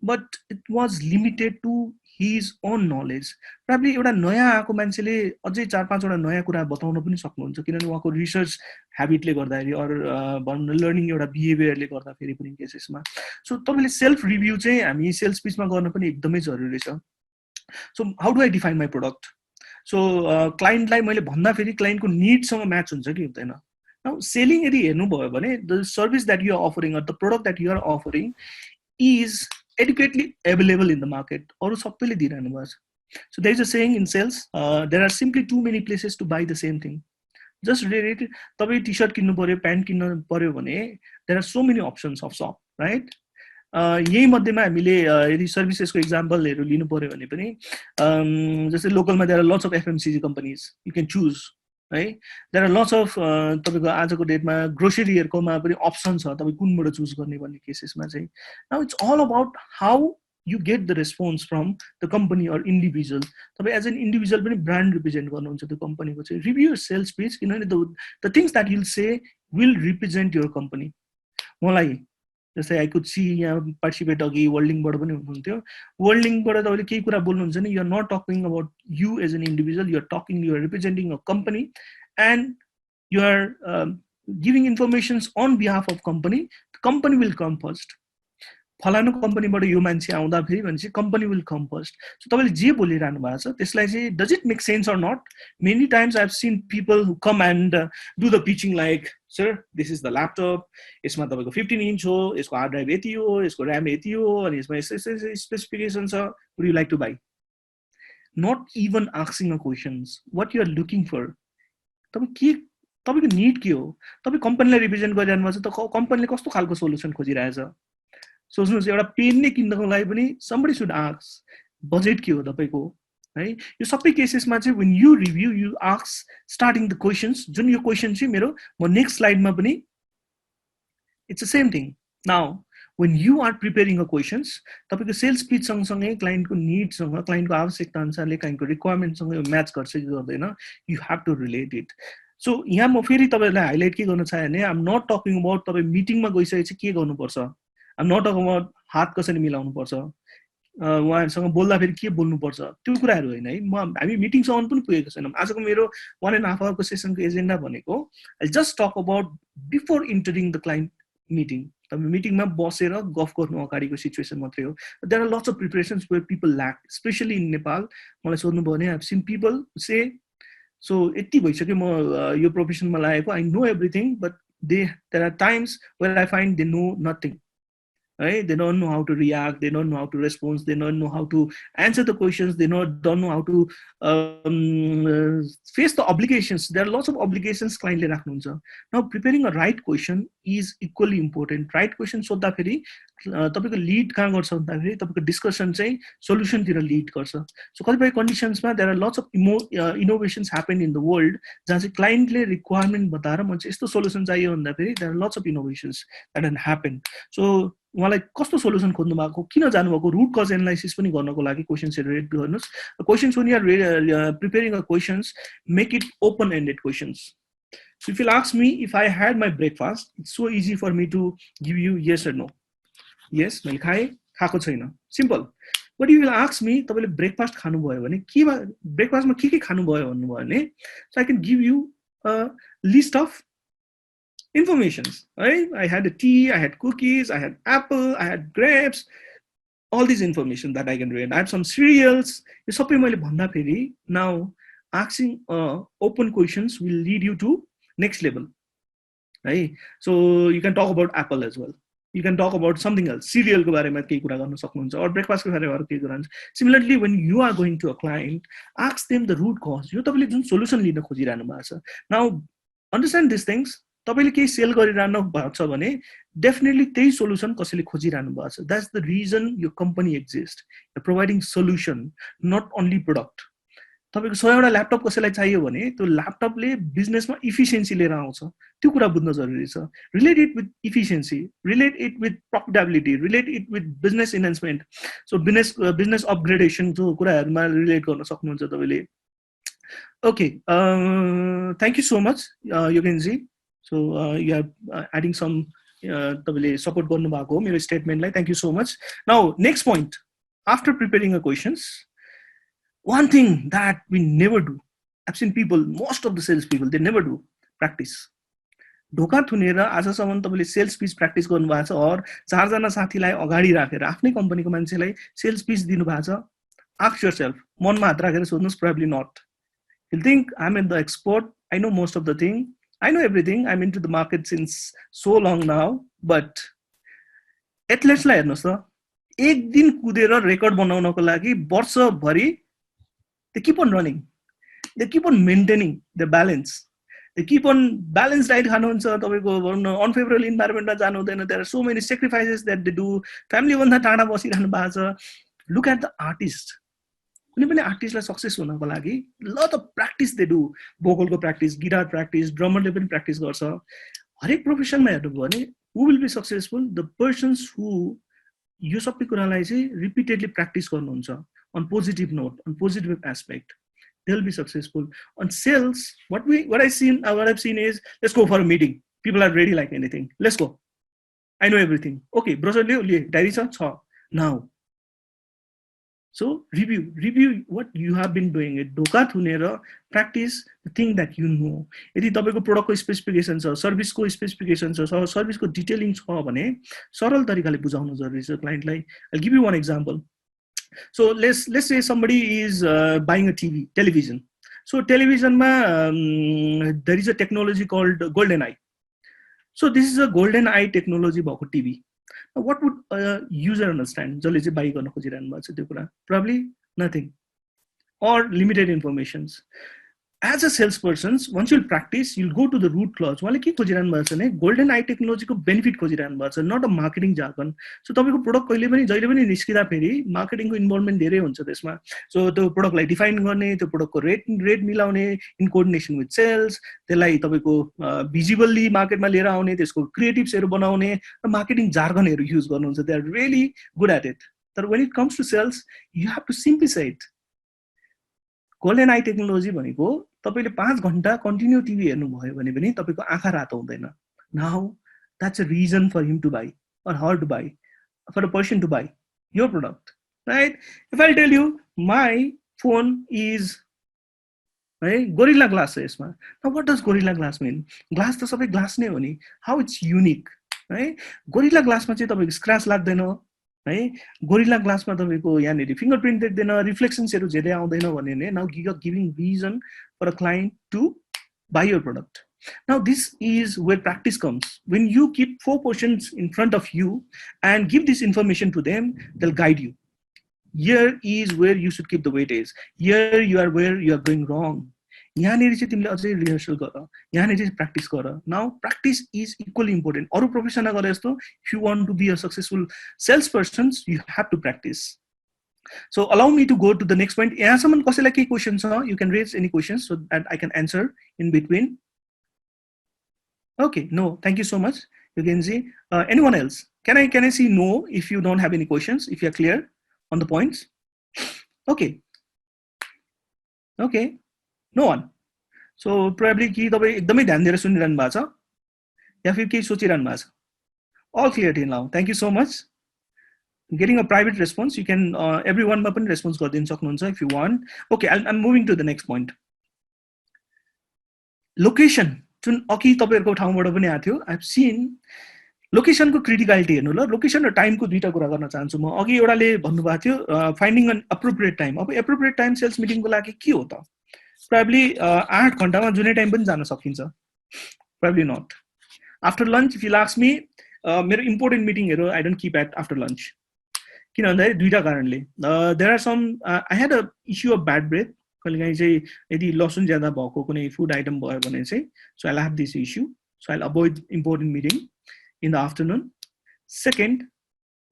but it was limited to his own knowledge. Probably एउटा नयाँ आएको मान्छेले अझै 4-5 वटा नयाँ कुरा बताउन पनि सक्नुहुन्छ, किनभने उहाँको रिसर्च ह्याबिटले गर्दाखेरि अर भन्न लर्निङ एउटा बिहेभियरले गर्दाखेरि पनि केसेसमा। सो तपाईँले सेल्फ रिभ्यू चाहिँ हामी सेल्स पिचमा गर्न पनि एकदमै जरुरी छ। So how do I define my product? So क्लाइन्टलाई मैले भन्दाखेरि क्लाइन्टको निडसँग म्याच हुन्छ कि हुँदैन। नाउ सेलिङ यदि हेर्नुभयो भने the service that you are offering or the product that you are offering is adequately available in the market, अरू सबैले दिइरहनु भएको छ। So there is a saying in sales, there are simply too many places to buy the same thing. Just rate, तपाईँ टी सर्ट किन्नु पर्यो, प्यान्ट किन्नु पर्यो भने there are so many options of shop, right? यही मध्येमा हामीले यदि सर्भिसेसको इक्जाम्पलहरू लिनु पर्यो भने पनि जस्तै लोकलमा there are lots of FMCG companies, you can choose है। देयर आर लट्स अफ तपाईँको आजको डेटमा ग्रोसरीहरूकोमा पनि अप्सन छ, तपाईँ कुनबाट चुज गर्ने भन्ने केसेसमा चाहिँ। Now it's all about how you get the response from the company or individual. तपाईँ एज एन इन्डिभिजुअल पनि ब्रान्ड रिप्रेजेन्ट गर्नुहुन्छ त्यो कम्पनीको चाहिँ। रिभ्यू योर सेल्स पिच, किनभने the things that will say will represent your company. मलाई जस्तै आई कुड सी यहाँ पार्टिसिपेट अघि वर्ल्डिङबाट पनि हुनुहुन्थ्यो, वर्ल्डिङबाट तपाईँले केही कुरा बोल्नुहुन्छ नि, you're not talking about you as an individual, you're talking, you're representing a company and you're giving informations on behalf of company. Company will come first. फलानु कम्पनीबाट यो मान्छे आउँदा फेरि भनेपछि company will come first. So तपाईँले जे बोलिरहनु भएको छ त्यसलाई चाहिँ does it make sense or not? Many times I have seen people who come and do the pitching like, sir this is the laptop, यसमा तपाईँको 15 इन्च हो, यसको हार्ड ड्राइभ यति हो, यसको ऱ्याम यति हो, अनि यसमा यस्तो स्पेसिफिकेसन छ, would you like to buy? Not even asking a questions what you are looking for. तपाईँको निड के हो? तपाईँ कम्पनीलाई रिप्रेजेन्ट गरिरहनु भएको छ त कम्पनीले कस्तो खालको सोल्युसन खोजिरहेछ? सोच्नुहोस् एउटा पेन नै किन्नको लागि पनि somebody should ask बजेट के हो तपाईको है यो सबै केसेसमा चाहिँ when you review you ask starting the questions जुन यो क्वेशन चाहिँ मेरो म नेक्स्ट स्लाइडमा पनि it's the same thing now when you are preparing a questions तपाईको सेल्स पिच सँगसँगै क्लाइन्टको नीड्ससँग क्लाइन्टको आवश्यकता अनुसारले क्लाइन्टको रिक्वायरमेन्टसँग यो म्याच गर्छ कि गर्दैन you have to relate it so यहाँ म फेरि तपाईलाई हाइलाइट के गर्न चाहे भने I'm not talking about तपाई मिटिङमा गइसकेपछि के गर्नुपर्छ I'm not talking about हात कसरी मिलाउनु पर्छ उहाँहरुसँग बोल्दा फेरि के बोल्नु पर्छ त्यो कुराहरु हैन है हामी मिटिङसम्म पनि पुगेको छैनौं आजको मेरो 1.5 hour को सेसनको एजेन्डा भनेको I just talk about before entering the client meeting तपाईं मिटिङमा बसेर गफ गर्नु अगाडिको सिचुएसन मात्रै हो there are lots of preparations where people lack especially in Nepal मलाई सोध्नु भयो भने I've seen people say so यति भइसक्यो म यो प्रोफेसनमा लागेको I know everything but there are times where I find they know nothing right they don't know how to react they don't know how to respond they don't know how to answer the questions they don't know how to face the obligations there are lots of obligations client le राख्नुहुन्छ now preparing a right question is equally important right question सोध्दा फेरि तपाईको लीड कहाँ गर्छ भन्दा फेरि तपाईको डिस्कसन चाहिँ सोलुसन तिर लीड गर्छ सो कतिपय कन्डिसन्समा there are lots of innovations happen in the world जहाँ चाहिँ क्लाइन्टले रिक्वायरमेन्ट बताएर म चाहिँ यस्तो सोलुसन चाहियो भन्दा फेरि there are lots of innovations that can happen so उहाँलाई कस्तो सोलुसन खोज्नु भएको किन जानु भएको रुट कज एनालाइसिस पनि गर्नको लागि क्वेशन्सहरु रेडी गर्नुस् questions when you are preparing a questions make it open ended questions so if you ask me if I had my breakfast it's so easy for me to give you yes or no yes मैले खाए खाएको छैन simple but you will ask me तपाईले ब्रेकफास्ट खानु भयो भने के ब्रेकफास्टमा के खानु भयो भन्नु भयो भने so I can give you a list of informations right I had a tea I had cookies I had apple I had grapes all these information that I can read I have some cereals यो सबै मैले भन्दा फेरि now asking open questions will lead you to next level right so you can talk about apple as well you can talk about something else cereal को बारेमा केही कुरा गर्न सक्नुहुन्छ or breakfast को बारेमा केही कुरा similarly when you are going to a client ask them the root cause यो तपाईले जुन सोलुसन लिन खोजिरहनु भएको छ now understand these things तपाईले केही सेल गरिरहनु भएको छ भने डेफिनेटली त्यही सोलुसन कसैले खोजिरहनु भएको छ that's the reason your company exists you're providing solution not only product तपाईको 100 वटा ल्यापटप कसैलाई चाहियो भने त्यो ल्यापटपले बिजनेसमा इफिसिएन्सी लिएर आउँछ त्यो कुरा बुझ्न जरुरी छ relate it with efficiency relate it with profitability relate it with business enhancement so business upgradation जो कुराहरुमा रिलेट गर्न सक्नुहुन्छ तपाईले okay thank you so much Yogenji so you are adding some tabile support garnu bhako mero statement lai thank you so much now next point after preparing a questions one thing that we never do I've seen people most of the sales people they never do practice ढोका थुनेर आजसम्म तपाईले सेल्स पिच प्र्याक्टिस गर्नु भएको छ और चार जना साथीलाई अगाडि राखेर आफ्नै कम्पनीको मान्छेलाई सेल्स पिच दिनु भएको छ ask yourself मनमा हात राखेर सोध्नुस् probably not you think I'm the expert I know most of the thing I know everything. I'm into the market since so long now, but athletes लाई हेर्नुस् त एक दिन कुदेर रेकर्ड बनाउनको लागि वर्षभरि they keep on running. They keep on maintaining the balance. They keep on balanced diet खानुहुन्छ तपाईको unfavorable environment मा जानु हुँदैन there are so many sacrifices that they do family भन्दा टाढा बसिरहनु भएको छ look at the artist कुनै पनि आर्टिस्टलाई सक्सेस हुनको लागि lot of practice they do vocal को practice guitar practice drummer ले पनि practice गर्छ हरेक प्रोफेसनमा हेर्नु भयो भने who will be successful the persons who यो सबै कुरालाई चाहिँ repeatedly practice गर्नुहुन्छ on positive note on positive aspect they'll be successful on sales what I've seen is let's go for a meeting people are ready like anything let's go I know everything okay brother ले डायरी छ now so review what you have been doing it ढोका थुनेर practice the thing that you know यदि तपाईको प्रोडक्टको स्पेसिफिकेसन छ सर्भिसको स्पेसिफिकेसन छ सर्भिसको डिटेलिङ छ भने सरल तरिकाले बुझाउन जरुरी छ क्लाइन्टलाई I'll give you one example so let's say somebody is buying a television so television ma there is a technology called golden eye so this is a golden eye technology भएको TV what would a user understand जसले चाहिँ बाइ गर्न खोजिरहनु भएको छ त्यो कुरा probably nothing or limited informations as a salesperson, once you'll practice, you'll go to the root clause. उहाँले के खोजिरहनु भएको छ भने गोल्डन आई टेक्नोलोजीको बेनिफिट खोजिरहनु भएको छ, not a marketing jargon. So तपाईँको प्रोडक्ट कहिले पनि जहिले पनि निस्किँदा फेरि मार्केटिङको इन्भल्भमेन्ट धेरै हुन्छ त्यसमा. सो त्यो प्रोडक्टलाई डिफाइन गर्ने, त्यो प्रोडक्टको रेट मिलाउने इन कोअर्डिनेसन विथ सेल्स, त्यसलाई तपाईँको भिजिबल्ली मार्केटमा लिएर आउने, त्यसको क्रिएटिभ्सहरू बनाउने र मार्केटिङ जार्गनहरू युज गर्नुहुन्छ. They are really good at it. तर when it comes to sales, you have to simplify it. Golden I technology भनेको तपाईले 5 घण्टा कन्टिन्यू टिभी हेर्नु भयो भने पनि तपाईको आँखा रातो हुँदैन. Now that's a reason for him to buy or her to buy, for a person to buy your product, right? If I tell you my phone is Gorilla Glass is यसमा. Now what does Gorilla Glass mean? Glass त सबै ग्लास नै हो नि. How it's unique, right? Gorilla Glass मा चाहिँ तपाईको स्क्रैच लाग्दैन है. गोरिल्ला ग्लासमा तपाईको यहाँनेरि फिंगरप्रिन्ट देख्दैन, रिफ्लेक्सन्सहरु झेले आउँदैन भन्ने ने. Now giving reason for a client to buy your product. Now this is where practice comes. When you keep 4 persons in front of you and give this information to them, they'll guide you. Here is where you should keep the weightage. Here you are where you are going wrong. यहाँनेरि चाहिँ तिमीले अझै रिहर्सल गर, यहाँनेरि चाहिँ प्र्याक्टिस गर. Now practice is equally important. अरू प्रोफेसनमा गरे जस्तो if you want to be a successful sales persons you have to practice. So allow me to go to the next point. यहाँसम्म कसैलाई केही क्वेसन छ? You can raise any questions so that I can answer in between. Okay, no, thank you so much. You can see anyone else. Can I see no if you don't have any questions, if you are clear on the points? Okay, no one. So probably कि तपाईं एकदमै ध्यान दिएर सुनिरहनु भएको छ या फिर केही सोचिरहनु भएको छ? All clear till now. Thank you so much. Getting a private response, you can everyone मा पनि response गरिदिन सक्नुहुन्छ if you want. Okay, I'm moving to the next point. Location. जुन अघि तपाईहरुको ठाउँबाट पनि आएको थियो. I've seen लोकेसनको क्रिटिकलिटी हेर्नु ल. लोकेसन र टाइमको दुईटा कुरा गर्न चाहन्छु म. अघि एउटाले भन्नुभएको थियो फाइन्डिङ एन एप्रोप्रिएट टाइम. अब एप्रोप्रिएट टाइम सेल्स मिटिङको लागि के हो त? Probably 8 घण्टामा जुनै टाइम पनि जान सकिन्छ. Probably not. After lunch, if you ask me, मेरो important मिटिङहरु I don't keep at after lunch. किन भन्दाखेरि दुईटा कारणले. There are some I had a issue of bad breath. कहिलेकाहीँ चाहिँ यदि लसुन ज्यादा भएको कुनै फुड आइटम भयो भने चाहिँ so I'll have this issue. So I'll avoid important meeting in the afternoon. Second,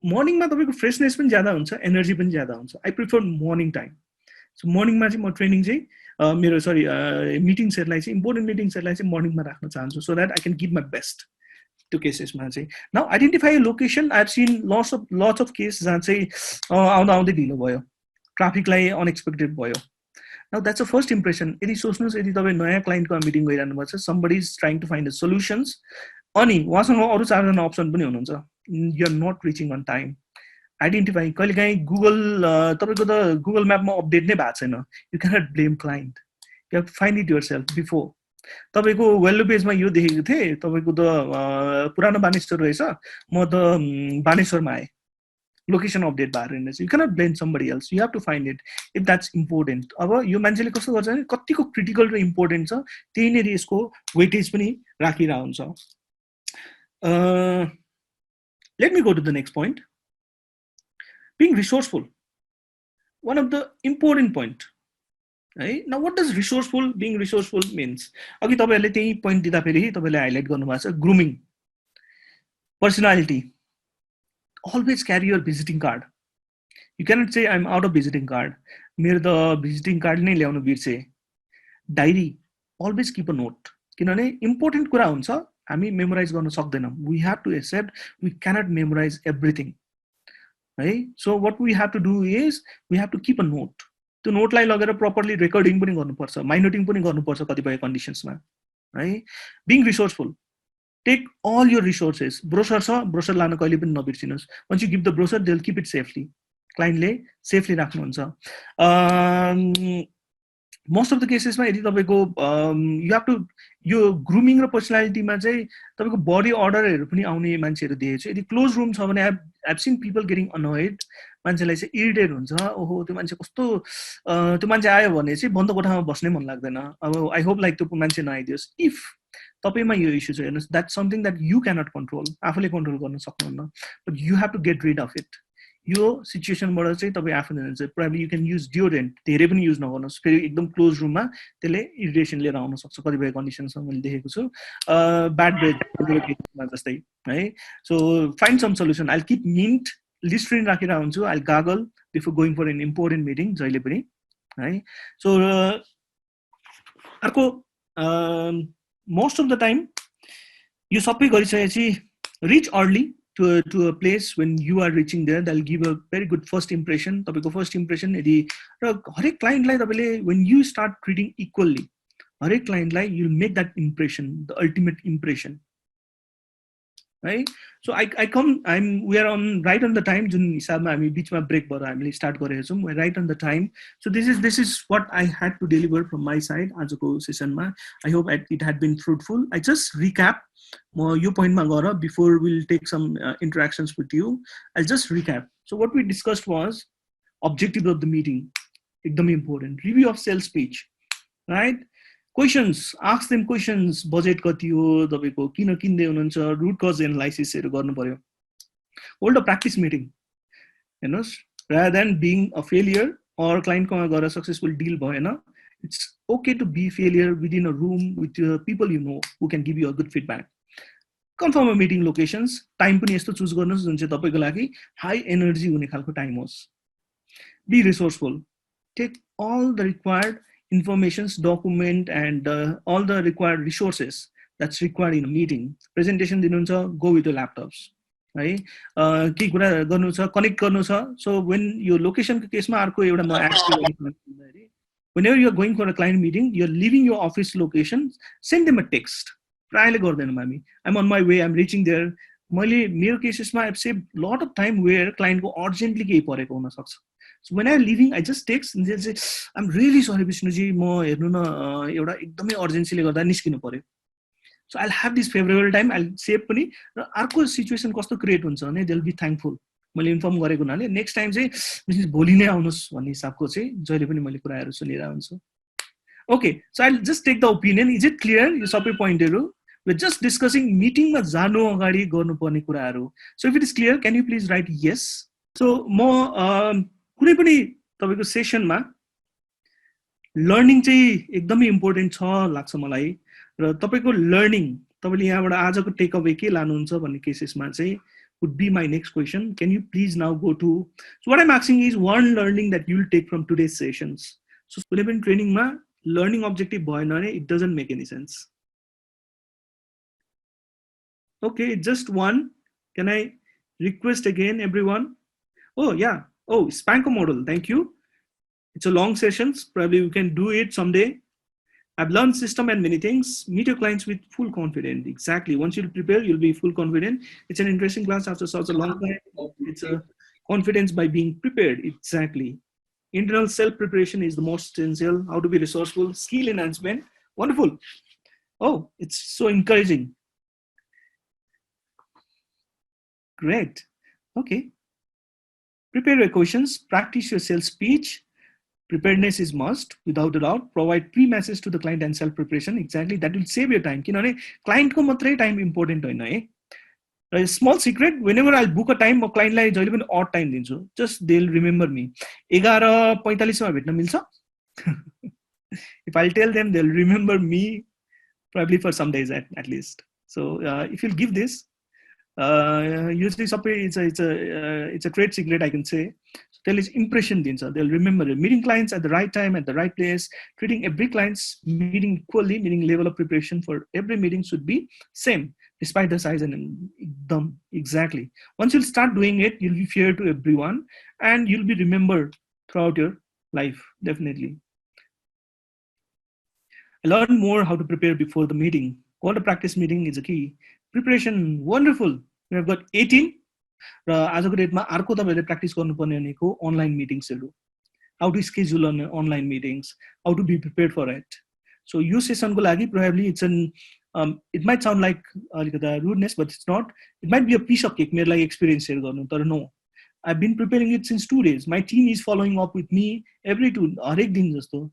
morning मा तपाईको फ्रेशनेस पनि ज्यादा हुन्छ, एनर्जी पनि ज्यादा हुन्छ. I prefer morning time. So morning मा चाहिँ म ट्रेनिङ चाहिँ मेरो मिटिङ्सहरुलाई चाहिँ इम्पोर्टेन्ट मिटिङ्सहरुलाई चाहिँ morning मा राख्न चाहन्छु so that I can give my best. त्यो केसेसमा चाहिँ. Now identify a location. I've seen lots of cases जहाँ चाहिँ आउँदै ढिलो भयो, ट्राफिकलाई अनएक्सपेक्टेड भयो. Now that's the first impression. यदि सोच्नुस् यदि तपाई नयाँ क्लाइन्टको मिटिङ गरिरहनु भएको छ, somebody is trying to find the solutions, अनि उहाँसँग अरु 4 जना अप्सन पनि हुनुहुन्छ, you are not reaching on time. Identify. कहिलेकाहीँ गुगल तपाईको त गुगल म्यापमा अपडेट नै भएको छैन. You cannot blame client. You have to find it yourself before. तपाईको वेल्लो पेजमा यो देखेको थिए, तपाईको त पुरानो बानेश्वर रहेछ, म त बानेश्वरमा आए. लोकेसन अपडेट भएर हैन. You cannot blame somebody else. You have to find it if that's important. अब यो मान्छेले कस्तो गर्छ भने कतिको क्रिटिकल र इम्पोर्टेन्ट छ त्यही नै यसको वेटेज पनि राखिरा हुन्छ. Let me go to the next point. Being resourceful. One of the important point. Right? Now what does being resourceful means? अघि तपाईहरुले त्यही पोइन्ट दिदा फेरि तपाईले हाइलाइट गर्नुभएको छ grooming, personality. Always carry your visiting card. You cannot say I'm out of visiting card. मेरो त visiting card नै ल्याउनु बिर्से. Diary. Always keep a note. किनभने इम्पोर्टेन्ट कुरा हुन्छ हामी मेमोराइज गर्न सक्दैनौं. We have to accept we cannot memorize everything. Right? So what we have to do is we have to keep a note. त्यो नोटलाई लगेर प्रपरली रेकर्डिङ पनि गर्नुपर्छ, माइनोटिङ पनि गर्नुपर्छ कतिपय कन्डिसन्समा. Right? Being resourceful. Take all your resources. Brochure छ, brochure लान कहिले पनि नबिर्सिनुस्. Once you give the brochure, they'll keep it safely. क्लाइन्टले सेफली राख्नुहुन्छ. मोस्ट अफ द केसेसमा यदि तपाईको यु हैव टु यो ग्रुमिङ र पर्सनालिटीमा चाहिँ तपाईको बडी अर्डरहरु पनि आउने मान्छेहरु देखेछु. यदि क्लोज रुम छ भने I've seen people getting annoyed. मान्छेलाई चाहिँ इरिटेट हुन्छ. ओहो त्यो मान्छे कस्तो त्यो मान्छे आयो भने चाहिँ बन्द कोठामा बस्नै मन लाग्दैन. अब आई होप लाइक त्यो मान्छे नआइदियोस्. इफ तपाईमा यो इश्यू छ हेर्नुस्, that's something that you cannot control. आफूले कन्ट्रोल गर्न सक्नुहुन्न. But you have to get rid of it. यो सिचुएसनबाट चाहिँ तपाईँ आफूले जान्छ probably you can use deodorant धेरै पनि युज नगर्नुहोस् फेरि एकदम क्लोज रुममा त्यसले इरिटेसन लिएर आउन सक्छ कतिपय कन्डिसनमा मैले देखेको छु ब्याड ब्रेथमा जस्तै है so find some solution I keep mint Listerine राखेर हुन्छु I gargle before going for an important meeting जहिले पनि है सो अर्को मोस्ट अफ द टाइम यो सबै गरिसकेपछि rich early to a place when you are reaching there they'll give a very good first impression तपाईको first impression यदि र हरेक क्लाइन्टलाई तपाईले when you start treating equally हरेक क्लाइन्टलाई you'll make that impression the ultimate impression right so we are on right on the time जुन हिसाबमा हामी बीचमा ब्रेक भएर हामीले स्टार्ट गरेका छौं we are right on the time so this is what I had to deliver from my side आजको सेसनमा I hope it had been fruitful I just recap म यो पोइन्टमा गएर before we'll take some interactions with you I'll just recap so what we discussed was objective of the meeting एकदमै important review of sales pitch right questions ask them questions budget कति हो तपाईको किन किन्दै हुनुहुन्छ root cause analysis हेरु गर्नु पर्यो hold a practice meeting हेर्नुस् rather than being a failure or client कोमा गएर successful deal भएन it's okay to be failure within a room with people you know who can give you a good feedback confirm a meeting locations time पनि यस्तो चुज गर्नुस् जुन चाहिँ तपाईको लागि हाई एनर्जी हुने खालको टाइम होस् be resourceful take all the required informations document and all the required resources that's required in a meeting presentation दिनुहुन्छ go with your laptops है के कुरा गर्नु छ कनेक्ट गर्नु छ so when यो लोकेसनको केसमा अर्को एउटा म एड गर्छु whenever you are going for a client meeting you're leaving your office location send them a text प्रायले गर्दैनौं हामी I'm on my way I'm reaching there मैले मेरो केसेसमा I've saved lot of time where client को urgently केही परेको हुन सक्छ so when I'm leaving I just text and they say I'm really sorry Vishnu ji म हेर्नु न एउटा एकदमै अर्जेन्सीले गर्दा निस्किनु पर्यो so I'll have this favorable time I'll save पनि र अर्को सिचुएसन कस्तो क्रिएट हुन्छ भने they'll be thankful मैले इन्फर्म गरेको हुनाले नेक्स्ट टाइम चाहिँ मिस भोलि नै आउनुस् भन्ने हिसाबको चाहिँ जहिले पनि मैले कुराहरु सुनिरा हुन्छु okay so I'll just take the opinion is it clear यो सबै पोइन्टहरु we're just discussing meeting मा जानु अगाडि गर्नुपर्ने कुराहरु so if it is clear can you please write yes so म कुनै पनि तपाईको सेसनमा लर्निङ चाहिँ एकदमै इम्पोर्टेन्ट छ लाग्छ मलाई र तपाईको लर्निङ तपाईले यहाँबाट आजको टेक अवे के लानुहुन्छ भन्ने केसेसमा चाहिँ would be my next question can you please now go to so what I'm asking is one learning that you'll take from today's sessions so कुनै पनि ट्रेनिङ मा लर्निङ अब्जेक्टिभ भएन भने it doesn't make any sense okay just one can I request again everyone oh yeah oh Spanko model thank you it's a long sessions probably you can do it someday I've learned system and many things meet your clients with full confidence exactly once you prepare you'll be full confident it's an interesting class after such a long time it's a confidence by being prepared exactly internal self preparation is the most essential how to be resourceful skill enhancement wonderful oh it's so encouraging great okay prepare your questions practice your sales speech preparedness is must without a doubt provide pre-message to the client and self preparation exactly that will save your time किनभने client को मात्रै time important हैन है a small secret whenever I'll book a time म client लाई जहिले पनि odd time दिन्छु just they'll remember me 11:45 मा भेट्न मिल्छ if I'll tell them they'll remember me probably for some days at least so if you'll give this usually it's a trade secret I can say tell is impression dinsa they'll remember it. Meeting clients at the right time at the right place treating every client's meeting equally meaning level of preparation for every meeting should be same despite the size and them exactly once you'll start doing it you'll be fair to everyone and you'll be remembered throughout your life definitely learn more how to prepare before the meeting call to practice meeting is a key preparation wonderful we have got 18 र आजको डेटमा अर्को तपाईले प्र्याक्टिस गर्नुपर्ने भनेको अनलाइन मिटिङ्सहरु how to schedule online meetings how to be prepared for it so यो सेसनको लागि probably it's an it might sound like अलिकता rudeness but it's not it might be a piece of cake मेरो लागि एक्सपीरियन्स शेयर गर्नु तर no I've been preparing it since 2 days my team is following up with me every two हरेक दिन जस्तो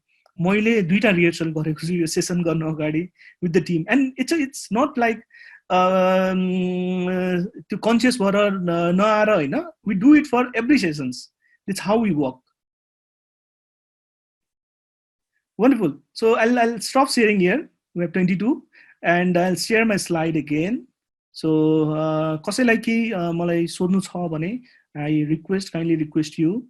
मैले दुईटा रिहर्सल गरेको छु यो सेसन गर्न अगाडि with the team and it's not like त्यो कन्सियस भएर नआएर होइन, we do it for every sessions. That's how we work. Wonderful. So I'll stop sharing here. We have 22 and I'll share my slide again. So कसैलाई के मलाई सोध्नु छ भने I kindly request you.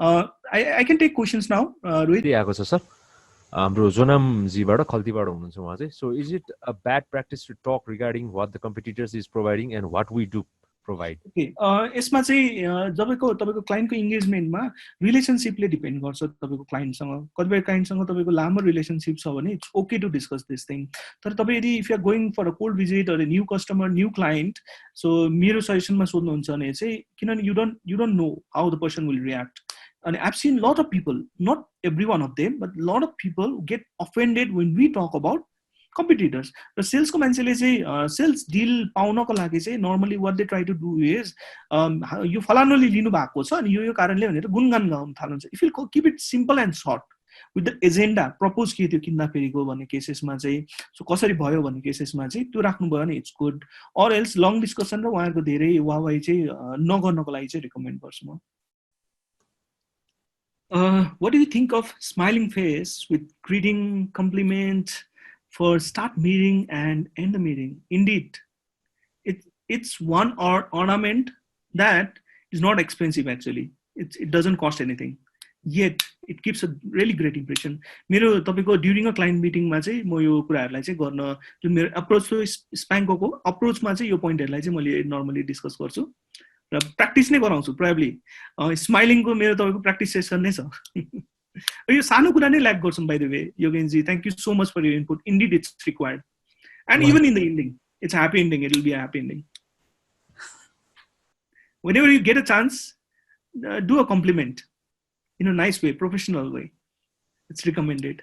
I can take questions now. Rohit. आएको छ सर, हाम्रो जोनाम जीबाट खल्तीबाट हुनुहुन्छ उहाँ चाहिँ. So is it a bad practice to talk regarding what the competitors is providing and what we do provide? Okay. यसमा चाहिँ तपाईको क्लाइन्टको इन्गेजमेन्टमा रिलेसनशिपले डिपेन्ड गर्छ. तपाईको क्लाइन्टसँग कतिपय क्लाइन्टसँग तपाईको लामो रिलेसनशिप छ भने it's okay to discuss this thing. तर तपाईँ यदि if you are going for a cold visit or new customer new client, so मेरो सजेसनमा सोध्नुहुन्छ भने चाहिँ किनभने you don't know how the person will react. And I've seen a lot of people, not every one of them, but a lot of people get offended when we talk about competitors. The sales ko manchele chai sales deal paunako लागि चाहिँ normally what they try to do is यो फलानुले लिनु भएको छ अनि यो कारणले भनेर गुणगान गाउन थाल्नुहुन्छ. If you keep it simple and short with the agenda, propose के त्यो किन्दा फेरिको भन्ने केसेसमा चाहिँ सो कसरी भयो भन्ने केसेसमा चाहिँ त्यो राख्नु भयो भने it's good. or else long discussion र उहाँहरुको धेरै वाहवाही चाहिँ नगर्नको लागि चाहिँ रिकमेन्ड गर्छु म. What do you think of smiling face with greeting, compliment for start meeting and end the meeting? Indeed, it's one ornament that is not expensive actually. It doesn't cost anything. Yet it gives a really great impression. मेरो तपाईको during a client meeting मा चाहिँ म यो कुराहरुलाई चाहिँ गर्न जुन मेरो अप्रोच हो स्प्याङ्कोको अप्रोचमा चाहिँ यो पोइन्टहरुलाई चाहिँ मैले नर्मली डिस्कस गर्छु र प्र्याक्टिस नै गराउँछु. प्रोबेबली स्माइलिङको मेरो तपाईको प्र्याक्टिस सेसन नै छ. यो सानो कुरा नै ल्याक गर्छौं. By the way Yogen ji, thank you so much for your input. Indeed it's required and even in the ending it's happy ending. It will be a happy ending. Whenever you get a chance, do a compliment in a nice way, professional way. It's recommended.